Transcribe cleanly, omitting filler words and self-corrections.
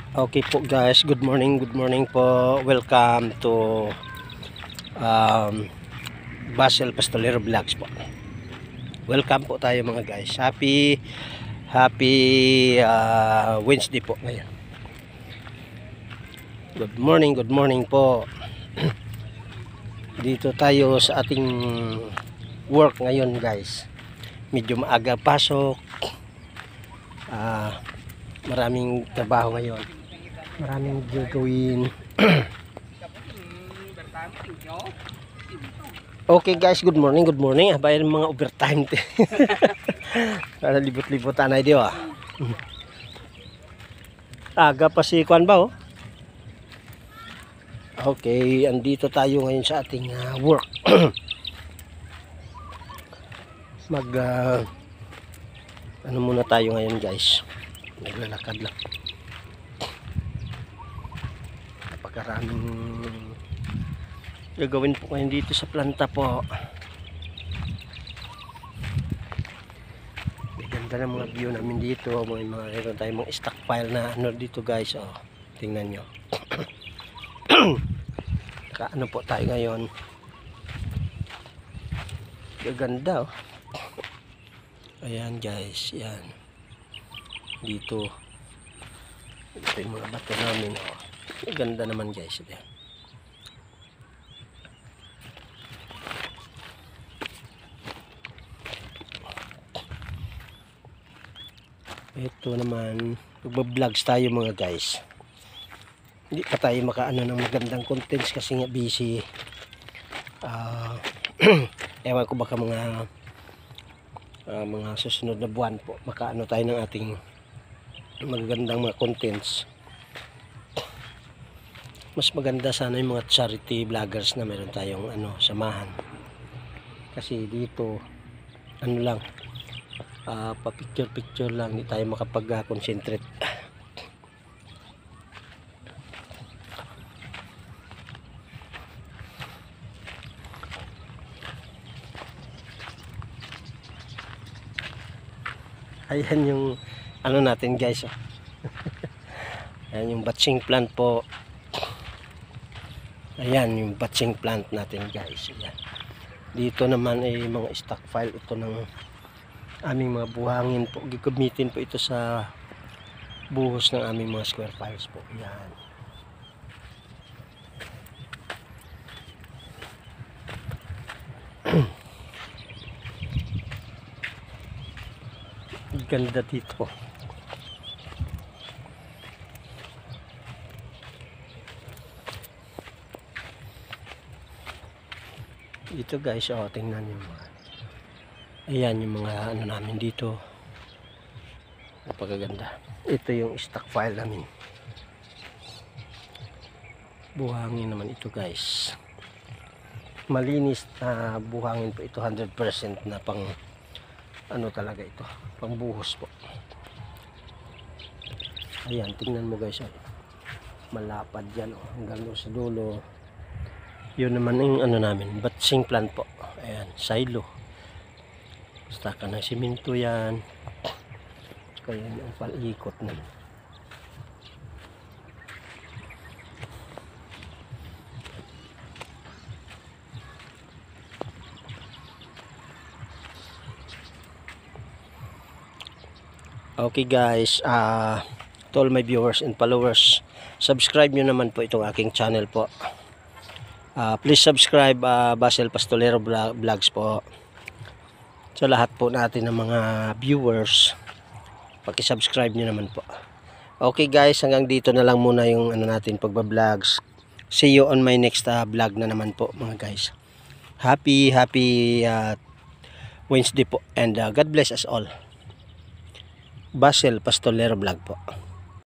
Okay po guys, good morning po. Welcome to Basil Pastolero Vlogs po. Welcome po tayo mga guys. Happy Wednesday po ngayon. Good morning po. Dito tayo sa ating work ngayon guys. Medyo maaga pasok. Maraming trabaho ngayon. Maraming gagawin. Okay guys, good morning. Bayan mga overtime. Para libot-libot anay di ba? Aga pa si Kwan ba oh? Okay, andito tayo ngayon sa ating work. Ano muna tayo ngayon guys? Naglalakad lang. Napakaraming gagawin po ngayon dito sa planta po. Ganda ng mga view namin dito. Meron tayong mga stockpile na ano dito guys. Oh, tingnan nyo. Ano po tayo ngayon. Gaganda oh. Ayan guys. Yan. Dito. Ito yung mga bato namin oh. Ganda naman guys. Ayan. Ito naman, magba-vlogs tayo mga guys. Hindi pa tayo makaano ng magandang contents kasi nga busy. Ewan ko baka mga susunod na buwan po makaano tayo ng ating magagandang mga contents. Mas maganda sana yung mga charity vloggers na meron tayong samahan. Kasi dito ano lang pa picture lang, hindi tayo makapag-concentrate. Ayan yung natin guys oh. Ayan yung batching plant po. Ayan yung batching plant natin guys. Ayan. Dito naman ay mga stock file ito ng aming mga buhangin po. Gagamitin po ito sa buhos ng aming mga square files po. Yan. Ganda dito. Dito guys, oh, tingnan niyo mga. Ayan yung mga namin dito. Napakaganda. Ito yung stock file namin. Buhangin naman ito guys. Malinis na buhangin po ito. 100% na pang talaga ito. Pang buhos po. Ayan, tingnan mo guys. Oh. Malapad yan. Oh. Hanggang sa dulo. Yun naman yung namin. Batching plant po. Ayan, silo. Basta ka ng simento yan. Kaya yung palikot na. Okay guys, to all my viewers and followers, subscribe nyo naman po itong aking channel po. Please subscribe Basil Pastolero Vlogs po. Sa lahat po natin ng mga viewers, paki-subscribe niyo naman po. Okay guys, hanggang dito na lang muna yung natin pagba-vlogs. See you on my next vlog na naman po mga guys. Happy Wednesday po and God bless us all. Basil Pastolero Vlog po.